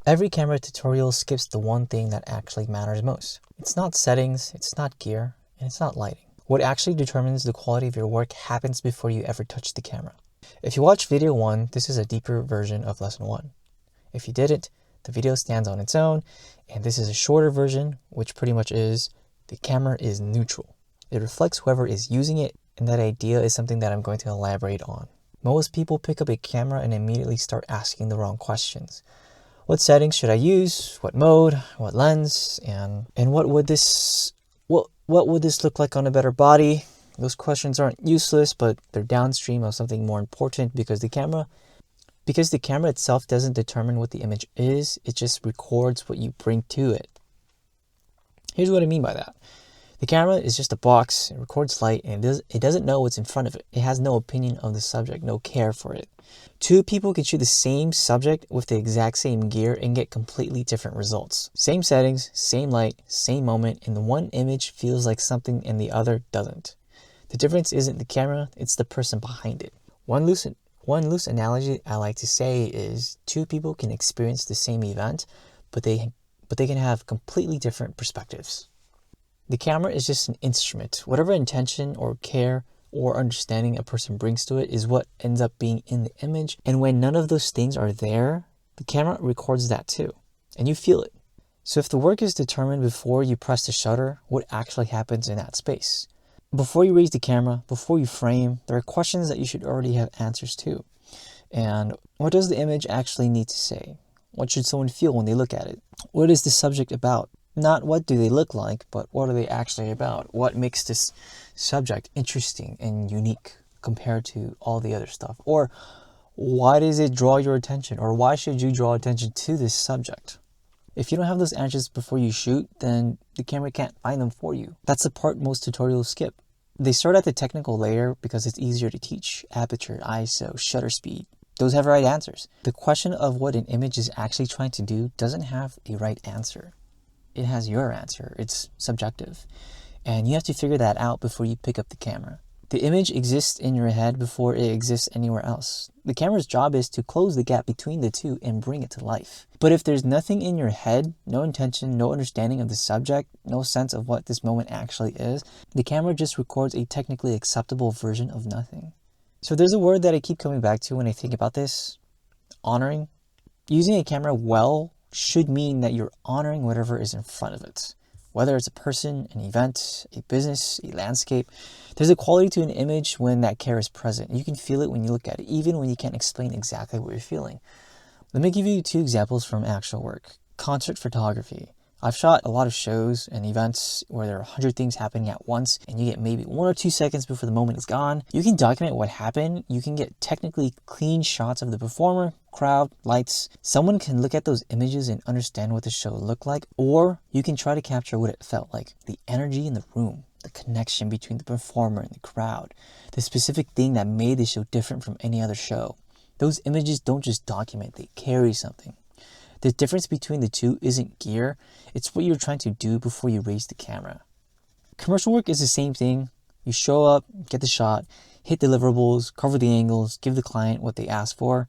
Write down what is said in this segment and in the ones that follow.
Every camera tutorial skips the one thing that actually matters most. It's not settings, it's not gear, and it's not lighting. What actually determines the quality of your work happens before you ever touch the camera. If you watch video 1, this is a deeper version of lesson 1. If you didn't, the video stands on its own, and this is a shorter version, which pretty much is the camera is neutral. It reflects whoever is using it, and that idea is something that I'm going to elaborate on. Most people pick up a camera and immediately start asking the wrong questions. What settings should I use? What mode? What lens? And what would this look like on a better body? Those questions aren't useless, but they're downstream of something more important because the camera itself doesn't determine what the image is, it just records what you bring to it. Here's what I mean by that. The camera is just a box, it records light, and it doesn't know what's in front of it. It has no opinion of the subject, no care for it. Two people can shoot the same subject with the exact same gear and get completely different results. Same settings, same light, same moment, and the one image feels like something and the other doesn't. The difference isn't the camera, it's the person behind it. One loose analogy I like to say is two people can experience the same event, but they can have completely different perspectives. The camera is just an instrument. Whatever intention or care or understanding a person brings to it is what ends up being in the image. And when none of those things are there, the camera records that too, and you feel it. So if the work is determined before you press the shutter, what actually happens in that space? Before you raise the camera, before you frame, there are questions that you should already have answers to. And what does the image actually need to say? What should someone feel when they look at it? What is the subject about? Not what do they look like, but what are they actually about? What makes this subject interesting and unique compared to all the other stuff? Or why does it draw your attention? Or why should you draw attention to this subject? If you don't have those answers before you shoot, then the camera can't find them for you. That's the part most tutorials skip. They start at the technical layer because it's easier to teach. Aperture, ISO, shutter speed. Those have right answers. The question of what an image is actually trying to do doesn't have a right answer. It has your answer. It's subjective. And you have to figure that out before you pick up the camera. The image exists in your head before it exists anywhere else. The camera's job is to close the gap between the two and bring it to life. But if there's nothing in your head, no intention, no understanding of the subject, no sense of what this moment actually is, the camera just records a technically acceptable version of nothing. So there's a word that I keep coming back to when I think about this. Honoring. Using a camera well should mean that you're honoring whatever is in front of it. Whether it's a person, an event, a business, a landscape, there's a quality to an image when that care is present. You can feel it when you look at it, even when you can't explain exactly what you're feeling. Let me give you 2 examples from actual work. Concert photography. I've shot a lot of shows and events where there are 100 things happening at once and you get maybe 1 or 2 seconds before the moment is gone. You can document what happened. You can get technically clean shots of the performer, crowd, lights. Someone can look at those images and understand what the show looked like, or you can try to capture what it felt like. The energy in the room, the connection between the performer and the crowd, the specific thing that made the show different from any other show. Those images don't just document, they carry something. The difference between the two isn't gear, it's what you're trying to do before you raise the camera. Commercial work is the same thing. You show up, get the shot, hit deliverables, cover the angles, give the client what they asked for,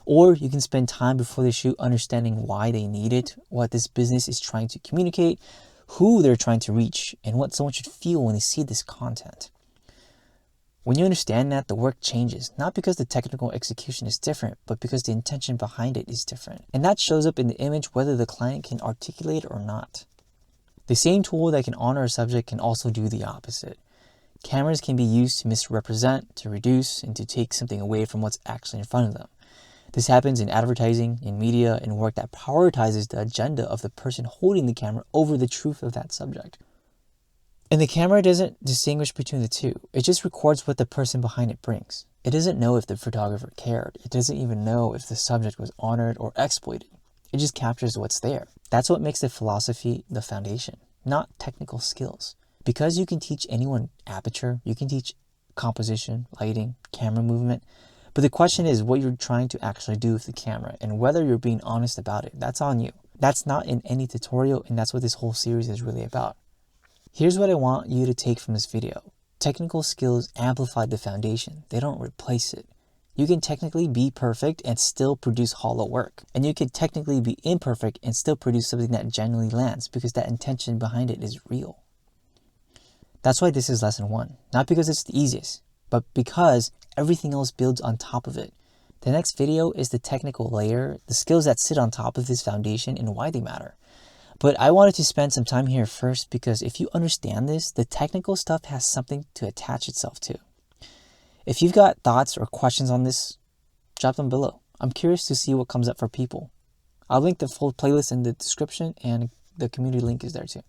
or you can spend time before the shoot understanding why they need it, what this business is trying to communicate, who they're trying to reach, and what someone should feel when they see this content. When you understand that, the work changes, not because the technical execution is different, but because the intention behind it is different. And that shows up in the image whether the client can articulate it or not. The same tool that can honor a subject can also do the opposite. Cameras can be used to misrepresent, to reduce, and to take something away from what's actually in front of them. This happens in advertising, in media, and work that prioritizes the agenda of the person holding the camera over the truth of that subject. And the camera doesn't distinguish between the two. It just records what the person behind it brings. It doesn't know if the photographer cared. It doesn't even know if the subject was honored or exploited. It just captures what's there. That's what makes the philosophy the foundation, not technical skills. Because you can teach anyone aperture, you can teach composition, lighting, camera movement, but the question is what you're trying to actually do with the camera and whether you're being honest about it. That's on you. That's not in any tutorial, and that's what this whole series is really about. Here's what I want you to take from this video. Technical skills amplify the foundation. They don't replace it. You can technically be perfect and still produce hollow work. And you can technically be imperfect and still produce something that genuinely lands because that intention behind it is real. That's why this is lesson 1. Not because it's the easiest, but because everything else builds on top of it. The next video is the technical layer, the skills that sit on top of this foundation and why they matter. But I wanted to spend some time here first because if you understand this, the technical stuff has something to attach itself to. If you've got thoughts or questions on this, drop them below. I'm curious to see what comes up for people. I'll link the full playlist in the description and the community link is there too.